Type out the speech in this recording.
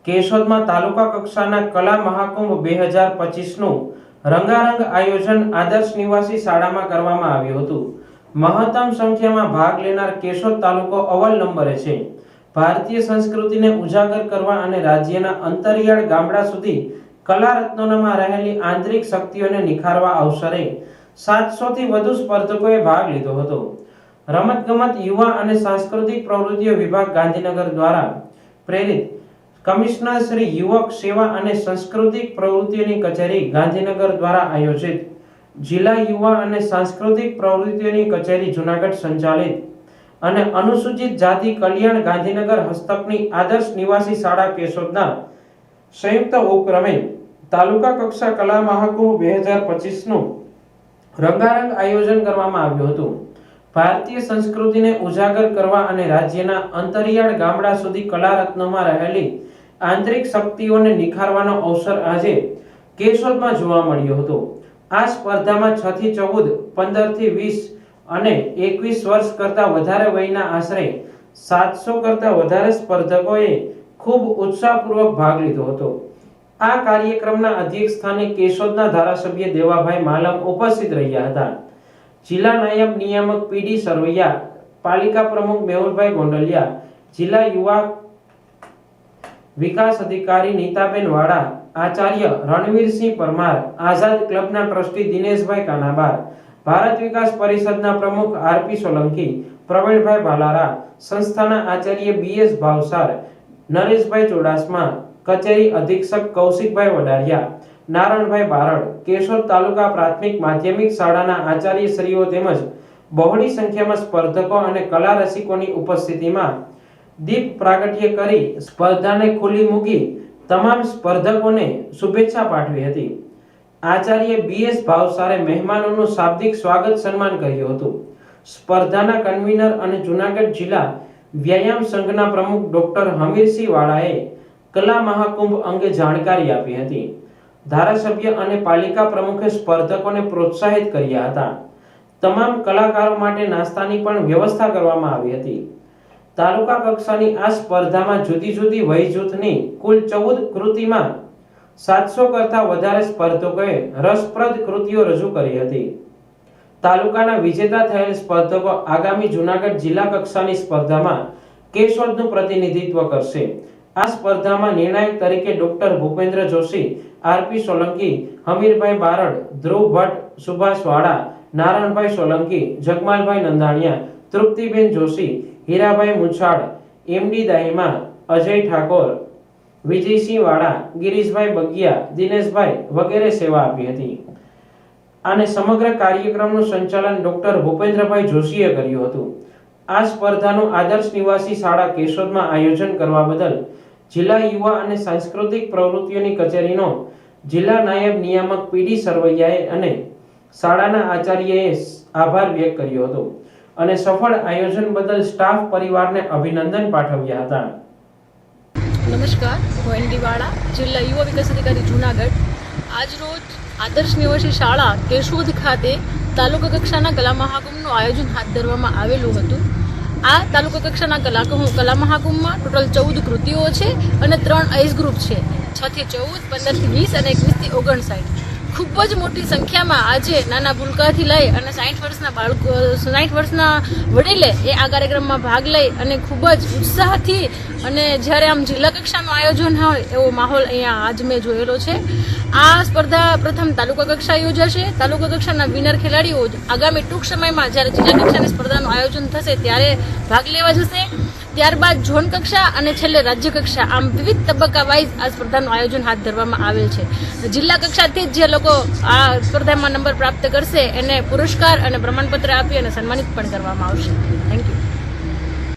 કેશોદમાં તાલુકા કક્ષાના કલા મહાકુંભ 2025નું રંગારંગ આયોજન આદર્શ નિવાસી શાળામાં કરવામાં આવ્યું હતું। મહત્તમ સંખ્યામાં ભાગ લેનાર કેશોદ તાલુકો અવ્વલ નંબરે છે। ભારતીય સંસ્કૃતિને ઉજાગર કરવા અને રાજ્યના અંતરિયાળ ગામડા સુધી કલા રત્નોમાં રહેલી આંતરિક શક્તિઓને નિખારવા અવસરે 700 થી વધુ સ્પર્ધકોએ ભાગ લીધો હતો। રમતગમત, યુવા અને સાંસ્કૃતિક પ્રવૃત્તિઓ વિભાગ ગાંધીનગર દ્વારા પ્રેરિત કમિશનર શ્રી યુવક સેવા અને સાંસ્કૃતિક પ્રવૃત્તિઓની કચેરી ગાંધીનગર દ્વારા આયોજિત જિલ્લા યુવા અને સાંસ્કૃતિક પ્રવૃત્તિઓની કચેરી જૂનાગઢ સંચાલિત અને અનુસૂચિત જાતિ કલ્યાણ ગાંધીનગર હસ્તકની આદર્શ નિવાસી શાળા કેશોદના સંયુક્ત ઉપક્રમે તાલુકા કક્ષા કલા મહાકુંભ 2025નું રંગારંગ આયોજન કરવામાં આવ્યું હતું। ભારતીય સંસ્કૃતિને ઉજાગર કરવા અને રાજ્યના અંતરિયાળ ગામડા સુધી કલા રત્નોમાં રહેલી આંતરિક શક્તિઓને નિખારવાનો અવસર આજે કેશોદમાં જોવા મળ્યો હતો। આ સ્પર્ધામાં 6 થી 14, 15 થી 20 અને 21 વર્ષ કરતા વધારે વયના આશરે 700 કરતા વધારે સ્પર્ધકોએ ખૂબ ઉત્સાહપૂર્વક ભાગ લીધો હતો। આ કાર્યક્રમના અધ્યક્ષ સ્થાને કેશોદના ધારાસભ્ય દેવાભાઈ માલમ ઉપસ્થિત રહ્યા હતા। જિલ્લા નાયબ નિયામક પીડી સરવૈયા, પાલિકા પ્રમુખ મેહુલભાઈ ગોંડલિયા, જિલ્લા યુવા વિકાસ અધિકારી નીતાબેન વાડા, આચાર્ય રણવીરસિંહ પરમાર, આઝાદ ક્લબના ટ્રસ્ટી દિનેશભાઈ કાનાબાર, ભારત વિકાસ પરિષદના પ્રમુખ આરપી સોલંકી, પ્રવીણભાઈ ભાલારા, સંસ્થાના આચાર્ય બીએસ ભાવસાર, નરેશભાઈ ચોડાસમા, કચેરી અધિક્ષક કૌશિકભાઈ વડારિયા, નારણભાઈ બારડ, કેશોદ તાલુકા પ્રાથમિક માધ્યમિક શાળાના આચાર્યશ્રીઓ તેમજ બહોળી સંખ્યામાં સ્પર્ધકો અને કલા રસિકોની ઉપસ્થિતિમાં દીપ પ્રાગટ્ય કરી સ્પર્ધાને ખુલ્લી મૂકી તમામ સ્પર્ધકોને શુભેચ્છા પાઠવી હતી। આચાર્ય બીએસ ભાવસારે મહેમાનોનું શાબ્દિક સ્વાગત સન્માન કર્યું હતું। સ્પર્ધાના કન્વીનર અને જૂનાગઢ જિલ્લા વ્યાયામ સંઘના પ્રમુખ ડોક્ટર હમીરસિંહ વાળાએ કલા મહાકુંભ અંગે જાણકારી આપી હતી। ધારાસભ્ય અને પાલિકા પ્રમુખે સ્પર્ધકોને પ્રોત્સાહિત કર્યા હતા। તમામ કલાકારો માટે નાસ્તાની પણ વ્યવસ્થા કરવામાં આવી હતી। તાલુકા કક્ષાની આ સ્પર્ધામાં જુદી જુદી વય જૂથની કુલ 14 કૃતિમાં 700 કરતા વધારે સ્પર્ધકોએ રસપ્રદ કૃતિઓ રજૂ કરી હતી। તાલુકાના વિજેતા થયેલ સ્પર્ધકો આગામી જૂનાગઢ જિલ્લા કક્ષાની સ્પર્ધામાં કેશોદનું પ્રતિનિધિત્વ કરશે। આ સ્પર્ધામાં નિર્ણાયક તરીકે ડોક્ટર ભૂપેન્દ્ર જોશી, આરપી સોલંકી, હમીરભાઈ બારડ, ધ્રુવ ભટ્ટ, સુભાષ વાડા, નારણભાઈ સોલંકી, જગમાલભાઈ નંદાણીયા, તૃપ્તિબેન જોશી, હીરાભાઈ મુછાડ, એમડી દાહીમા, અજય ઠાકોર, વિજયસિંહ વાડા, ગિરીશભાઈ બગિયા, દિનેશભાઈ વગેરે સેવા આપી હતી। અને સમગ્ર કાર્યક્રમનું સંચાલન ડોક્ટર ભૂપેન્દ્રભાઈ જોશીએ કર્યું હતું। આ સ્પર્ધાનું આદર્શ નિવાસી શાળા કેશોદમાં આયોજન કરવા બદલ જિલ્લા યુવા અને સાંસ્કૃતિક પ્રવૃત્તિઓની કચેરીનો જિલ્લા નાયબ નિયામક પીડી સરવૈયાએ અને શાળાના આચાર્યએ આભાર વ્યક્ત કર્યો હતો અને સફળ આયોજન બદલ સ્ટાફ પરિવારને અભિનંદન પાઠવ્યા હતા। નમસ્કાર, હું એનડી વાળા, જિલ્લા યુવા વિકાસ અધિકારી જૂનાગઢ। આજ રોજ આદર્શ નિવાસી શાળા કેશોદ ખાતે તાલુકા કક્ષાના કલા મહાકુંભનું આયોજન હાથ ધરવામાં આવેલું હતું। આ તાલુકા કક્ષાના કલા મહાકુંભમાં ટોટલ 14 કૃતિઓ છે અને 3 એજ ગ્રુપ છે, 6 થી 14, 15 થી 20 અને 21 થી 59। ખૂબ જ મોટી સંખ્યામાં આજે નાના ભૂલકાથી લઈ અને 60 વર્ષના બાળકો, 60 વર્ષના વડીલે એ આ કાર્યક્રમમાં ભાગ લઈ અને ખૂબ જ ઉત્સાહથી, અને જ્યારે આમ જિલ્લા કક્ષાનું આયોજન હોય એવો માહોલ અહીંયા આજ મેં જોયેલો છે। આ સ્પર્ધા પ્રથમ તાલુકા કક્ષાએ યોજાશે। તાલુકા કક્ષાના વિનર ખેલાડીઓ આગામી ટૂંક સમયમાં જ્યારે જિલ્લા કક્ષાની સ્પર્ધાનું આયોજન થશે ત્યારે ભાગ લેવા જશે। ત્યારબાદ ઝોન કક્ષા અને છેલ્લે રાજ્ય કક્ષા, આમ વિવિધ તબક્કા વાઇઝ આ સ્પર્ધાનું આયોજન હાથ ધરવામાં આવેલ છે। જિલ્લા કક્ષાથી જ જે લોકો આ સ્પર્ધામાં નંબર પ્રાપ્ત કરશે એને પુરસ્કાર અને પ્રમાણપત્ર આપી અને સન્માનિત પણ કરવામાં આવશે। Thank you.